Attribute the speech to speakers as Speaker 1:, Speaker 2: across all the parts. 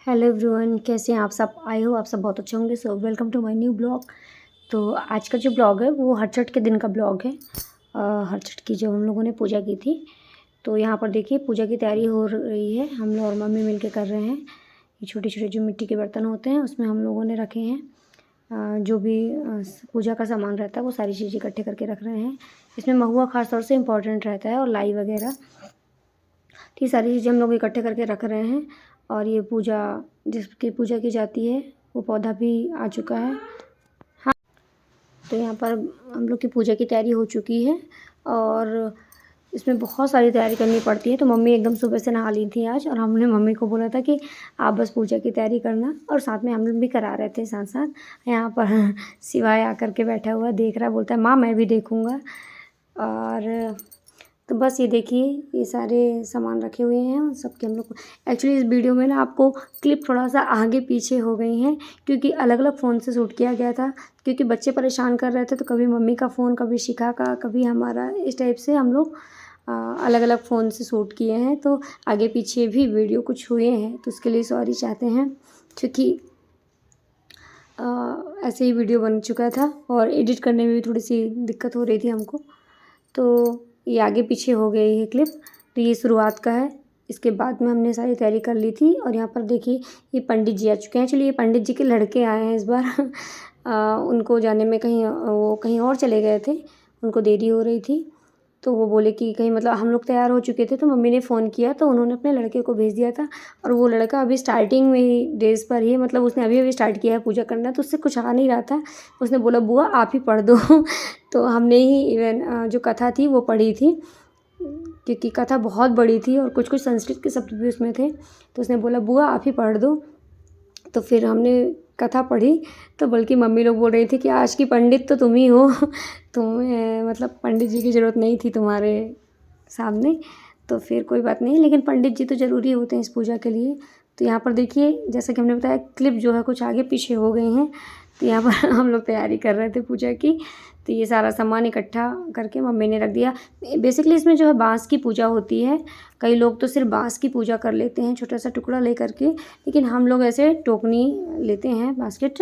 Speaker 1: Hello everyone, कैसे हैं आप सब। आई हो आप सब बहुत अच्छे होंगे। So welcome to my new blog. तो आज का जो ब्लॉग है वो हर के दिन का ब्लॉग है। हर की जो हम लोगों ने पूजा की थी, तो यहाँ पर देखिए पूजा की तैयारी हो रही है। हम लोग और मम्मी मिलके कर रहे हैं। ये छोटे छोटे जो मिट्टी के बर्तन होते हैं उसमें हम लोगों ने रखे हैं जो भी पूजा का सामान रहता है वो सारी चीज़ें इकट्ठे करके रख रहे हैं। इसमें महुआ खास तौर से इम्पॉर्टेंट रहता है और लाई वगैरह, तो ये सारी चीज़ें हम लोग इकट्ठे करके रख रहे हैं। और ये पूजा जिसकी पूजा की जाती है वो पौधा भी आ चुका है। हाँ, तो यहाँ पर हम लोग की पूजा की तैयारी हो चुकी है और इसमें बहुत सारी तैयारी करनी पड़ती है। तो मम्मी एकदम सुबह से नहा ली थी आज, और हमने मम्मी को बोला था कि आप बस पूजा की तैयारी करना, और साथ में हम लोग भी करा रहे थे साथ साथ। यहाँ पर शिवाय आकर के बैठा हुआ देख रहा, बोलता है माँ मैं भी देखूँगा। और तो बस ये देखिए ये सारे सामान रखे हुए हैं सबके हम लोग को। एक्चुअली इस वीडियो में ना आपको क्लिप थोड़ा सा आगे पीछे हो गई हैं क्योंकि अलग अलग फ़ोन से शूट किया गया था, क्योंकि बच्चे परेशान कर रहे थे। तो कभी मम्मी का फ़ोन, कभी शिखा का, कभी हमारा, इस टाइप से हम लोग अलग अलग फ़ोन से शूट किए हैं। तो आगे पीछे भी वीडियो कुछ हुए हैं, तो उसके लिए सॉरी चाहते हैं, क्योंकि ऐसे ही वीडियो बन चुका था और एडिट करने में भी थोड़ी सी दिक्कत हो रही थी हमको। तो ये आगे पीछे हो गई है क्लिप। तो ये शुरुआत का है, इसके बाद में हमने सारी तैयारी कर ली थी। और यहाँ पर देखिए ये पंडित जी आ चुके हैं। चलिए ये पंडित जी के लड़के आए हैं इस बार उनको जाने में कहीं वो कहीं और चले गए थे, उनको देरी हो रही थी। तो वो बोले कि कहीं, मतलब हम लोग तैयार हो चुके थे तो मम्मी ने फ़ोन किया तो उन्होंने अपने लड़के को भेज दिया था। और वो लड़का अभी स्टार्टिंग में ही डेज़ पर ही, मतलब उसने अभी अभी स्टार्ट किया है पूजा करना, तो उससे कुछ आ नहीं रहा था। उसने बोला बुआ आप ही पढ़ दो तो हमने ही इवन जो कथा थी वो पढ़ी थी, क्योंकि कथा बहुत बड़ी थी और कुछ कुछ संस्कृत के शब्द भी उसमें थे। तो उसने बोला बुआ आप ही पढ़ दो। तो फिर हमने कथा पढ़ी, तो बल्कि मम्मी लोग बोल रही थी कि आज की पंडित तो तुम ही हो तुम्हें, मतलब पंडित जी की ज़रूरत नहीं थी तुम्हारे सामने। तो फिर कोई बात नहीं, लेकिन पंडित जी तो ज़रूरी होते हैं इस पूजा के लिए। तो यहाँ पर देखिए जैसा कि हमने बताया क्लिप जो है कुछ आगे पीछे हो गई हैं। तो यहाँ पर हम लोग तैयारी कर रहे थे पूजा की। तो ये सारा सामान इकट्ठा करके मम्मी ने रख दिया। बेसिकली इसमें जो है बाँस की पूजा होती है। कई लोग तो सिर्फ बाँस की पूजा कर लेते हैं छोटा सा टुकड़ा ले करके, लेकिन हम लोग ऐसे टोकनी लेते हैं, बास्केट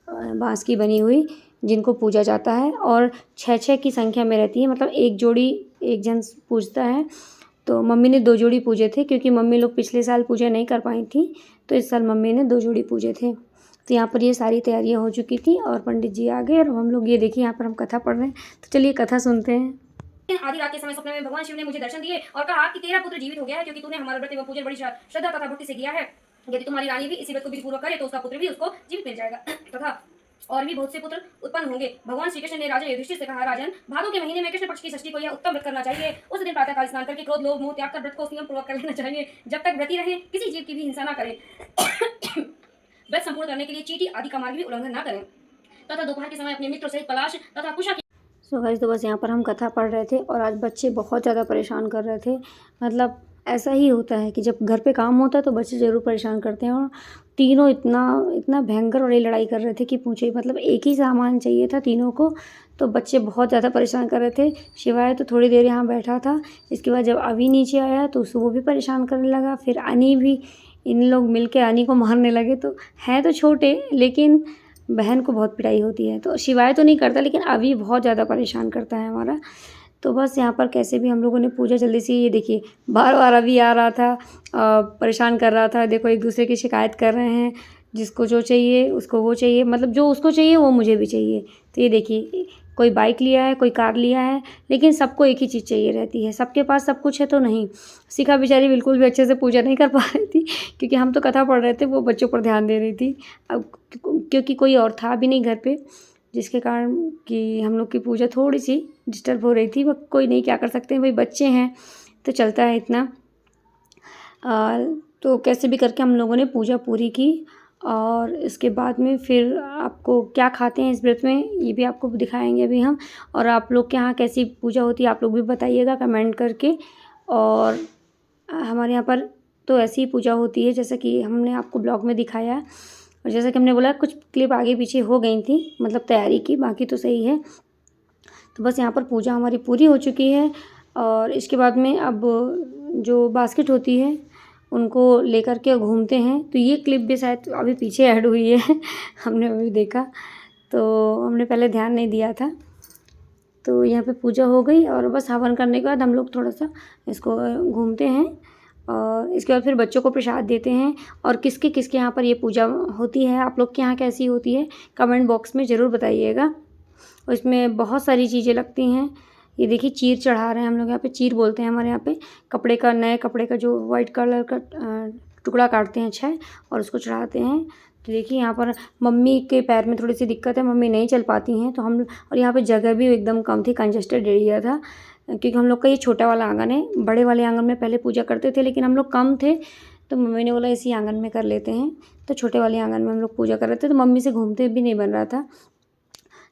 Speaker 1: बाँस की बनी हुई, जिनको पूजा जाता है। और 6-6 की संख्या में रहती है, मतलब एक जोड़ी एक जन पूजता है। तो मम्मी ने 2 जोड़ी पूजे थे, क्योंकि मम्मी लोग पिछले साल पूजा नहीं कर पाई थी, तो इस साल मम्मी ने 2 जोड़ी पूजे थे। तो यहाँ पर ये सारी तैयारियाँ हो चुकी थी और पंडित जी आ गए और हम लोग ये देखिए यहाँ पर हम कथा पढ़ रहे हैं। तो चलिए कथा सुनते हैं।
Speaker 2: आधी रात के समय सपने में भगवान शिव ने मुझे दर्शन दिए और कहा कि तेरा पुत्र जीवित हो गया है, क्योंकि तूने हमारा व्रत एवं पूजन बड़ी श्रद्धा तथा भक्ति से किया है। यदि तुम्हारी रानी भी इसी व्रत को विधिपूर्वक करे तो उसका पुत्र भी उसको जीवित मिल जाएगा तथा और भी बहुत से पुत्र उत्पन्न होंगे। भगवान श्री कृष्ण ने राजा युधिष्ठिर से कहा, राजन भादों के महीने में कृष्ण पक्ष की षष्ठी को यह उत्तम व्रत करना चाहिए। उस दिन प्रातः काल स्नान करके क्रोध लोभ मोह त्याग कर व्रत को नियम पूर्वक कर लेना चाहिए। जब तक व्रती रहे किसी जीव की भी हिंसा न करें व्रत संपूर्ण करने के लिए चींटी आदि का मार्ग भी उल्लंघन न करें तथा दोपहर के समय अपने मित्र सहित पलाश तथा कुशा
Speaker 1: सो गाइस, तो बस यहाँ पर हम कथा पढ़ रहे थे और आज बच्चे बहुत ज़्यादा परेशान कर रहे थे। मतलब ऐसा ही होता है कि जब घर पे काम होता है तो बच्चे ज़रूर परेशान करते हैं। और तीनों इतना इतना भयंकर वाली लड़ाई कर रहे थे कि पूछे ही, मतलब एक ही सामान चाहिए था तीनों को। तो बच्चे बहुत ज़्यादा परेशान कर रहे थे। शिवाय तो थोड़ी देर यहाँ बैठा था, इसके बाद जब अभी नीचे आया तो उसको वो भी परेशान करने लगा। फिर अनी भी, इन लोग मिल के अनी को मारने लगे। तो हैं तो छोटे, लेकिन बहन को बहुत पिटाई होती है। तो शिवाय तो नहीं करता, लेकिन अभी बहुत ज़्यादा परेशान करता है हमारा। तो बस यहाँ पर कैसे भी हम लोगों ने पूजा जल्दी से, ये देखिए बार बार अभी आ रहा था, परेशान कर रहा था। देखो एक दूसरे की शिकायत कर रहे हैं, जिसको जो चाहिए उसको वो चाहिए, मतलब जो उसको चाहिए वो मुझे भी चाहिए। तो ये देखिए कोई बाइक लिया है, कोई कार लिया है, लेकिन सबको एक ही चीज़ चाहिए रहती है। सबके पास सब कुछ है तो नहीं। शिखा बेचारी बिल्कुल भी अच्छे से पूजा नहीं कर पा रही थी, क्योंकि हम तो कथा पढ़ रहे थे, वो बच्चों पर ध्यान दे रही थी। अब क्योंकि कोई और था भी नहीं घर पे, जिसके कारण कि हम लोग की पूजा थोड़ी सी डिस्टर्ब हो रही थी। वो कोई नहीं, क्या कर सकते हैं, भाई बच्चे हैं तो चलता है इतना। तो कैसे भी करके हम लोगों ने पूजा पूरी की। और इसके बाद में फिर आपको क्या खाते हैं इस व्रत में ये भी आपको दिखाएंगे अभी हम। और आप लोग के यहाँ कैसी पूजा होती है आप लोग भी बताइएगा कमेंट करके। और हमारे यहाँ पर तो ऐसी ही पूजा होती है जैसा कि हमने आपको ब्लॉग में दिखाया है। और जैसा कि हमने बोला कुछ क्लिप आगे पीछे हो गई थी, मतलब तैयारी की, बाकी तो सही है। तो बस यहाँ पर पूजा हमारी पूरी हो चुकी है। और इसके बाद में अब जो बास्केट होती है उनको लेकर के घूमते हैं। तो ये क्लिप भी शायद अभी पीछे ऐड हुई है हमने अभी देखा, तो हमने पहले ध्यान नहीं दिया था। तो यहाँ पे पूजा हो गई और बस हवन करने के बाद हम लोग थोड़ा सा इसको घूमते हैं और इसके बाद फिर बच्चों को प्रसाद देते हैं। और किसके किसके यहाँ पर ये पूजा होती है, आप लोग के यहाँ कैसी होती है, कमेंट बॉक्स में ज़रूर बताइएगा। और इसमें बहुत सारी चीज़ें लगती हैं। ये देखिए चीर चढ़ा रहे हैं हम लोग, यहाँ पे चीर बोलते हैं हमारे यहाँ पे। कपड़े का, नए कपड़े का जो वाइट कलर का टुकड़ा काटते हैं 6 और उसको चढ़ाते हैं। तो देखिए यहाँ पर मम्मी के पैर में थोड़ी सी दिक्कत है, मम्मी नहीं चल पाती हैं तो हम, और यहाँ पे जगह भी एकदम कम थी, कंजस्टेड एरिया था क्योंकि हम लोग का ये छोटा वाला आंगन है। बड़े वाले आंगन में पहले पूजा करते थे लेकिन हम लोग कम थे तो मम्मी ने बोला इसी आंगन में कर लेते हैं। तो छोटे वाले आंगन में हम लोग पूजा कर रहे थे तो मम्मी से घूमते भी नहीं बन रहा था,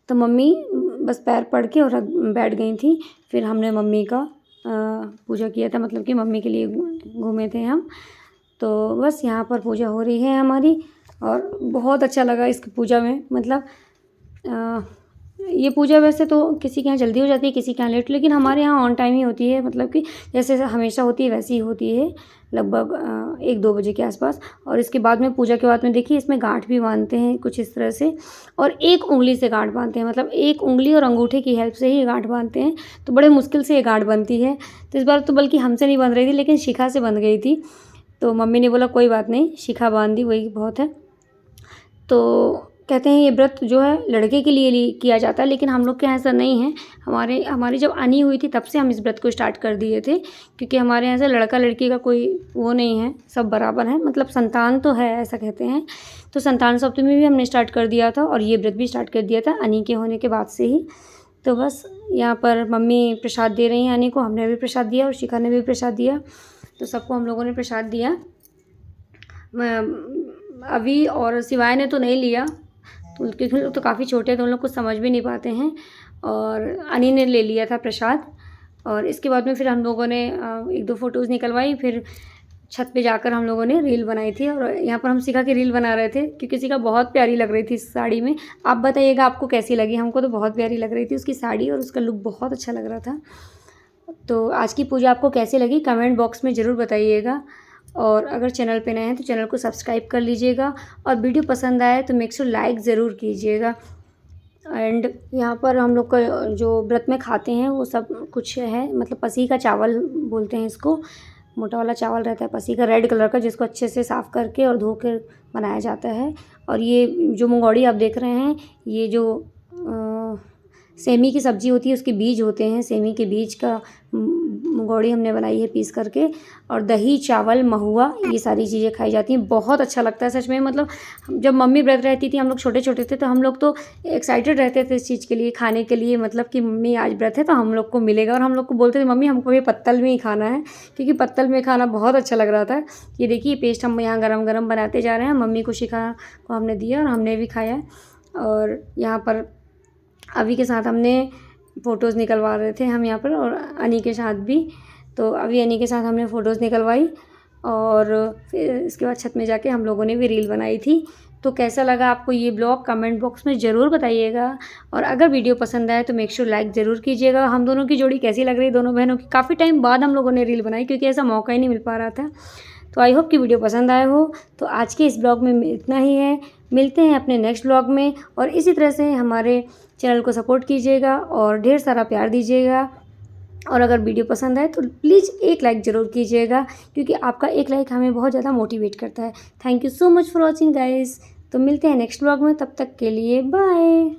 Speaker 1: तो मम्मी बस पैर पड़ के और बैठ गई थी। फिर हमने मम्मी का पूजा किया था, मतलब कि मम्मी के लिए घूमे थे हम। तो बस यहाँ पर पूजा हो रही है हमारी और बहुत अच्छा लगा इस पूजा में। मतलब ये पूजा वैसे तो किसी के यहाँ जल्दी हो जाती है, किसी के यहाँ लेट, लेकिन हमारे यहाँ ऑन टाइम ही होती है। मतलब कि जैसे हमेशा होती है वैसी ही होती है, लगभग 1-2 बजे के आसपास। और इसके बाद में, पूजा के बाद में देखिए इसमें गांठ भी बांधते हैं कुछ इस तरह से, और एक उंगली से गांठ बांधते हैं, मतलब एक उंगली और अंगूठे की हेल्प से ही गांठ बांधते हैं। तो बड़े मुश्किल से ये गांठ बनती है। तो इस बार तो बल्कि हमसे नहीं बंध रही थी लेकिन शिखा से बंध गई थी। तो मम्मी ने बोला कोई बात नहीं, शिखा बांध दी वही बहुत है। तो कहते हैं ये व्रत जो है लड़के के लिए किया जाता है, लेकिन हम लोग के यहाँ ऐसा नहीं है। हमारी जब आनी हुई थी तब से हम इस व्रत को स्टार्ट कर दिए थे, क्योंकि हमारे यहाँ से लड़का लड़की का कोई वो नहीं है, सब बराबर है। मतलब संतान तो है ऐसा कहते हैं। तो संतान सप्तमी भी हमने स्टार्ट कर दिया था और ये व्रत भी स्टार्ट कर दिया था अनी के होने के बाद से ही। तो बस यहाँ पर मम्मी प्रसाद दे रही हैं अनी को, हमने भी प्रसाद दिया और शिखा ने भी प्रसाद दिया। तो सबको हम लोगों ने प्रसाद दिया। अभी और सिवाय ने तो नहीं लिया तो क्योंकि लोग तो काफ़ी छोटे हैं तो उन लोग कुछ समझ भी नहीं पाते हैं, और अनी ने ले लिया था प्रसाद। और इसके बाद में फिर हम लोगों ने 1-2 फ़ोटोज़ निकलवाई, फिर छत पे जाकर हम लोगों ने रील बनाई थी। और यहाँ पर हम शिखा की रील बना रहे थे क्योंकि शिखा बहुत प्यारी लग रही थी इस साड़ी में। आप बताइएगा आपको कैसी लगी, हमको तो बहुत प्यारी लग रही थी उसकी साड़ी और उसका लुक बहुत अच्छा लग रहा था। तो आज की पूजा आपको कैसी लगी कमेंट बॉक्स में ज़रूर बताइएगा। और अगर चैनल पे नए हैं तो चैनल को सब्सक्राइब कर लीजिएगा, और वीडियो पसंद आए तो मेक श्योर लाइक ज़रूर कीजिएगा। एंड यहाँ पर हम लोग का जो व्रत में खाते हैं वो सब कुछ है, मतलब पसी का चावल बोलते हैं इसको, मोटा वाला चावल रहता है पसी का, रेड कलर का, जिसको अच्छे से साफ़ करके और धो कर बनाया जाता है। और ये जो मुंगौड़ी आप देख रहे हैं, ये जो सेमी की सब्ज़ी होती है उसके बीज होते हैं, सेमी के बीज का मुंगौड़ी हमने बनाई है पीस करके। और दही, चावल, महुआ, ये सारी चीज़ें खाई जाती हैं। बहुत अच्छा लगता है सच में। मतलब जब मम्मी व्रत रहती थी, हम लोग छोटे छोटे थे तो हम लोग तो एक्साइटेड रहते थे इस चीज़ के लिए, खाने के लिए। मतलब कि मम्मी आज व्रत है तो हम लोग को मिलेगा, और हम लोग को बोलते थे मम्मी हमको ये पत्तल में ही खाना है, क्योंकि पत्तल में खाना बहुत अच्छा लग रहा था। ये देखिए पेस्ट हम यहाँ गरम गरम बनाते जा रहे हैं। मम्मी को शिखा को हमने दिया और हमने भी खाया। और यहाँ पर अभी के साथ हमने फ़ोटोज़ निकलवा रहे थे हम यहाँ पर, और अनी के साथ भी। तो अभी अनी के साथ हमने फ़ोटोज़ निकलवाई और फिर इसके बाद छत में जाके हम लोगों ने भी रील बनाई थी। तो कैसा लगा आपको ये ब्लॉग कमेंट बॉक्स में ज़रूर बताइएगा। और अगर वीडियो पसंद आए तो मेक श्योर लाइक ज़रूर कीजिएगा। हम दोनों की जोड़ी कैसी लग रही है, दोनों बहनों की। काफ़ी टाइम बाद हम लोगों ने रील बनाई क्योंकि ऐसा मौका ही नहीं मिल पा रहा था। तो आई होप कि वीडियो पसंद आए हो। तो आज के इस ब्लॉग में इतना ही है, मिलते हैं अपने नेक्स्ट ब्लॉग में। और इसी तरह से हमारे चैनल को सपोर्ट कीजिएगा और ढेर सारा प्यार दीजिएगा। और अगर वीडियो पसंद आए तो प्लीज़ एक लाइक ज़रूर कीजिएगा, क्योंकि आपका एक लाइक हमें बहुत ज़्यादा मोटिवेट करता है। Thank you so much for watching guys. तो मिलते हैं नेक्स्ट ब्लॉग में, तब तक के लिए बाय।